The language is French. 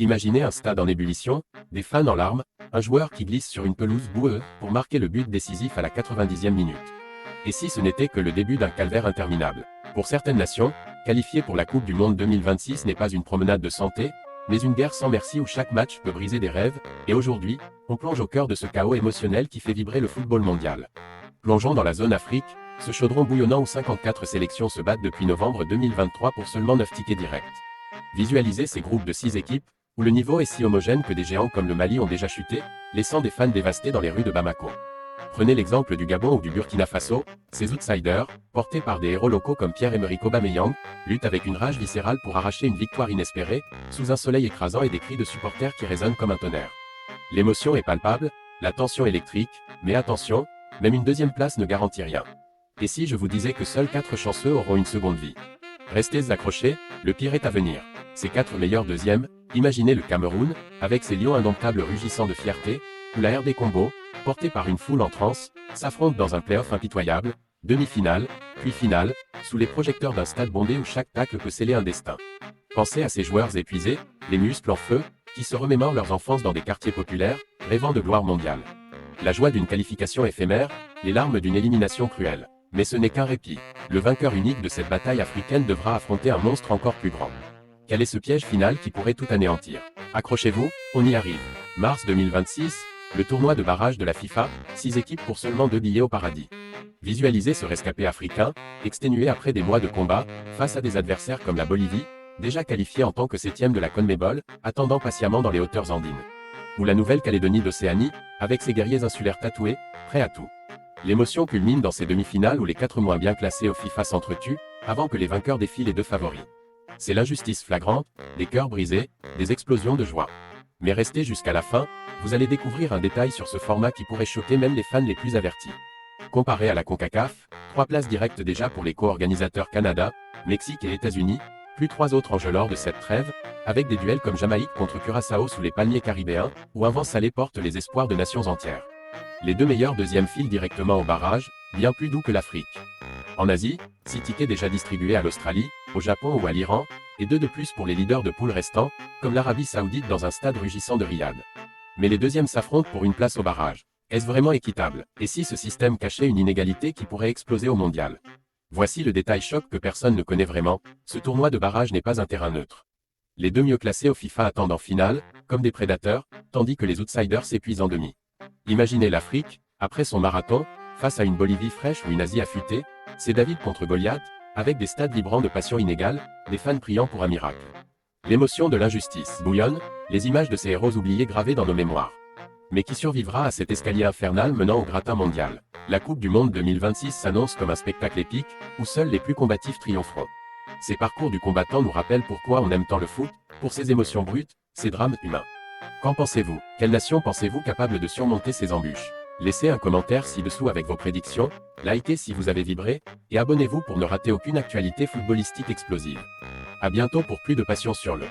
Imaginez un stade en ébullition, des fans en larmes, un joueur qui glisse sur une pelouse boueuse pour marquer le but décisif à la 90e minute. Et si ce n'était que le début d'un calvaire interminable? Pour certaines nations, qualifier pour la Coupe du Monde 2026 n'est pas une promenade de santé, mais une guerre sans merci où chaque match peut briser des rêves, et aujourd'hui, on plonge au cœur de ce chaos émotionnel qui fait vibrer le football mondial. Plongeons dans la zone Afrique, ce chaudron bouillonnant où 54 sélections se battent depuis novembre 2023 pour seulement 9 tickets directs. Visualisez ces groupes de 6 équipes, où le niveau est si homogène que des géants comme le Mali ont déjà chuté, laissant des fans dévastés dans les rues de Bamako. Prenez l'exemple du Gabon ou du Burkina Faso, ces outsiders, portés par des héros locaux comme Pierre-Emerick Aubameyang, luttent avec une rage viscérale pour arracher une victoire inespérée, sous un soleil écrasant et des cris de supporters qui résonnent comme un tonnerre. L'émotion est palpable, la tension électrique, mais attention, même une deuxième place ne garantit rien. Et si je vous disais que seuls 4 chanceux auront une seconde vie? Restez accrochés, le pire est à venir. Ces 4 meilleurs deuxièmes, imaginez le Cameroun, avec ses lions indomptables rugissant de fierté, ou la RD Congo, portée par une foule en transe, s'affrontent dans un play-off impitoyable, demi-finale, puis finale, sous les projecteurs d'un stade bondé où chaque tacle peut sceller un destin. Pensez à ces joueurs épuisés, les muscles en feu, qui se remémorent leurs enfances dans des quartiers populaires, rêvant de gloire mondiale. La joie d'une qualification éphémère, les larmes d'une élimination cruelle. Mais ce n'est qu'un répit. Le vainqueur unique de cette bataille africaine devra affronter un monstre encore plus grand. Quel est ce piège final qui pourrait tout anéantir? Accrochez-vous, on y arrive. Mars 2026, le tournoi de barrage de la FIFA, 6 équipes pour seulement 2 billets au paradis. Visualisez ce rescapé africain, exténué après des mois de combat, face à des adversaires comme la Bolivie, déjà qualifiée en tant que 7e de la CONMEBOL, attendant patiemment dans les hauteurs andines. Ou la Nouvelle-Calédonie d'Océanie, avec ses guerriers insulaires tatoués, prêts à tout. L'émotion culmine dans ces demi-finales où les 4 moins bien classés au FIFA s'entretuent, avant que les vainqueurs défient les 2 favoris. C'est l'injustice flagrante, des cœurs brisés, des explosions de joie. Mais restez jusqu'à la fin, vous allez découvrir un détail sur ce format qui pourrait choquer même les fans les plus avertis. Comparé à la CONCACAF, 3 places directes déjà pour les co-organisateurs Canada, Mexique et États-Unis, plus 3 autres enjeux lors de cette trêve, avec des duels comme Jamaïque contre Curaçao sous les palmiers caribéens, où un vent salé porte les espoirs de nations entières. Les 2 meilleurs deuxièmes filent directement au barrage, bien plus doux que l'Afrique. En Asie, 6 tickets déjà distribués à l'Australie, au Japon ou à l'Iran, et 2 de plus pour les leaders de poule restants, comme l'Arabie Saoudite dans un stade rugissant de Riyad. Mais les deuxièmes s'affrontent pour une place au barrage. Est-ce vraiment équitable? Et si ce système cachait une inégalité qui pourrait exploser au mondial? Voici le détail choc que personne ne connaît vraiment, ce tournoi de barrage n'est pas un terrain neutre. Les 2 mieux classés au FIFA attendent en finale, comme des prédateurs, tandis que les outsiders s'épuisent en demi. Imaginez l'Afrique, après son marathon, face à une Bolivie fraîche ou une Asie affûtée, c'est David contre Goliath, avec des stades vibrants de passion inégale, des fans priant pour un miracle. L'émotion de l'injustice bouillonne, les images de ces héros oubliés gravées dans nos mémoires. Mais qui survivra à cet escalier infernal menant au gratin mondial? La Coupe du Monde 2026 s'annonce comme un spectacle épique, où seuls les plus combatifs triompheront. Ces parcours du combattant nous rappellent pourquoi on aime tant le foot, pour ses émotions brutes, ses drames humains. Qu'en pensez-vous? Quelle nation pensez-vous capable de surmonter ces embûches? Laissez un commentaire ci-dessous avec vos prédictions, likez si vous avez vibré, et abonnez-vous pour ne rater aucune actualité footballistique explosive. À bientôt pour plus de passion sur le